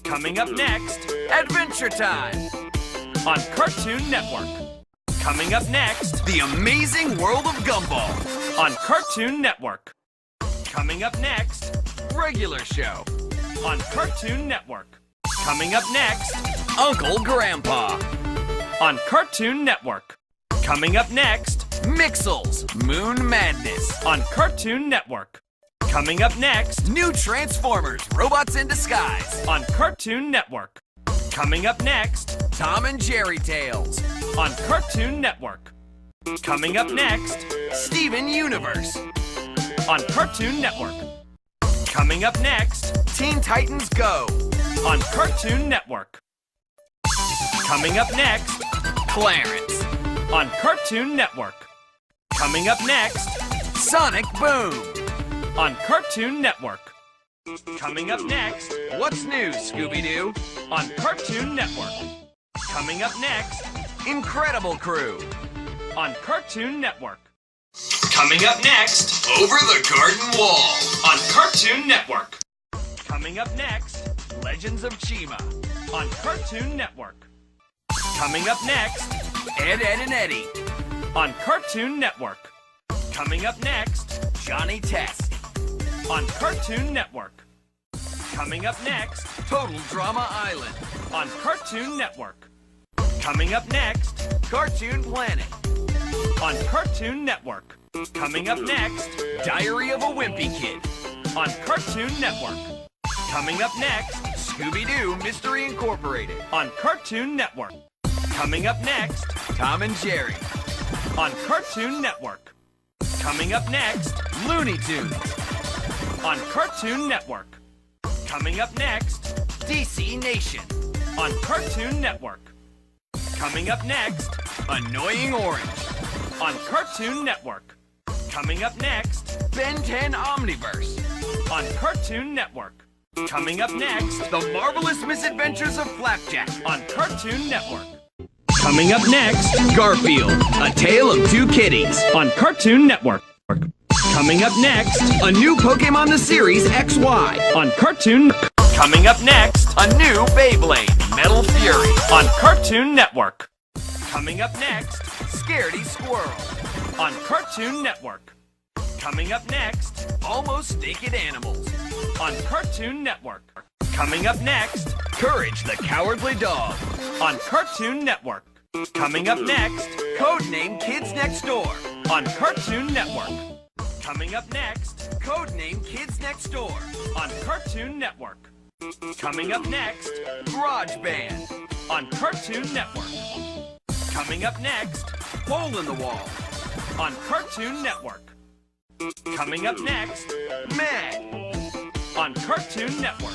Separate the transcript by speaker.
Speaker 1: Coming up next,
Speaker 2: Adventure Time!
Speaker 1: on Cartoon Network. Coming up next,
Speaker 2: The Amazing World of Gumball!
Speaker 1: on Cartoon Network. Coming up next,
Speaker 2: Regular Show!
Speaker 1: on Cartoon Network. Coming up next,
Speaker 2: Uncle Grandpa!
Speaker 1: on Cartoon Network. Coming up next,
Speaker 2: MIXELS, Moon Madness!
Speaker 1: on Cartoon Network. Coming up next,
Speaker 2: New Transformers, Robots in Disguise!
Speaker 1: on Cartoon Network. Coming up next,
Speaker 2: Tom and Jerry Tales!
Speaker 1: on Cartoon Network. Coming up next,
Speaker 2: Steven Universe!
Speaker 1: on Cartoon Network. Coming up next,
Speaker 2: Teen Titans Go!
Speaker 1: on Cartoon Network. Coming up next,
Speaker 2: Clarence!
Speaker 1: on Cartoon Network. Coming up next,
Speaker 2: Sonic Boom!
Speaker 1: on Cartoon Network. Coming up next,
Speaker 2: What's New, Scooby-Doo?
Speaker 1: on Cartoon Network. Coming up next,
Speaker 2: Incredible Crew!
Speaker 1: on Cartoon Network. Coming up next,
Speaker 2: Over the Garden Wall!
Speaker 1: on Cartoon Network. Coming up next,
Speaker 2: Legends of Chima!
Speaker 1: on Cartoon Network. Coming up next,
Speaker 2: Ed, Edd and Eddy!
Speaker 1: on Cartoon Network. Coming up next,
Speaker 2: Johnny Test!
Speaker 1: on Cartoon Network. Coming up next,
Speaker 2: Total Drama Island!
Speaker 1: on Cartoon Network. Coming up next,
Speaker 2: Cartoon Planet!
Speaker 1: on Cartoon Network. Coming up next,
Speaker 2: Diary of a Wimpy Kid!
Speaker 1: on Cartoon Network. Coming up next,
Speaker 2: Scooby-Doo Mystery Incorporated!
Speaker 1: on Cartoon Network. Coming up next,
Speaker 2: Tom and Jerry!
Speaker 1: on Cartoon Network. Coming up next,
Speaker 2: Looney Tunes!
Speaker 1: on Cartoon Network. Coming up next,
Speaker 2: DC Nation!
Speaker 1: on Cartoon Network. Coming up next,
Speaker 2: Annoying Orange!
Speaker 1: on Cartoon Network. Coming up next,
Speaker 2: Ben 10 Omniverse!
Speaker 1: on Cartoon Network. Coming up next,
Speaker 2: The Marvelous Misadventures of Flapjack!
Speaker 1: on Cartoon Network. Coming up next,
Speaker 2: Garfield, A Tale of Two Kitties!
Speaker 1: on Cartoon Network. Coming up next,
Speaker 2: A new Pokemon the Series XY!
Speaker 1: on Cartoon. Coming up next,
Speaker 2: A new Beyblade, Metal Fury!
Speaker 1: on Cartoon Network. Coming up next,
Speaker 2: Scaredy Squirrel!
Speaker 1: on Cartoon Network. Coming up next,
Speaker 2: Almost Naked Animals!
Speaker 1: on Cartoon Network. Coming up next,
Speaker 2: Courage the Cowardly Dog!
Speaker 1: on Cartoon Network. Coming up next,
Speaker 2: Codename Kids Next Door!
Speaker 1: on Cartoon Network. Coming up next,
Speaker 2: Codename Kids Next Door!
Speaker 1: on Cartoon Network. Coming up next,
Speaker 2: Garage Band!
Speaker 1: on Cartoon Network. Coming up next,
Speaker 2: Hole in the Wall!
Speaker 1: on Cartoon Network. Coming up next,
Speaker 2: Mad!
Speaker 1: on Cartoon Network.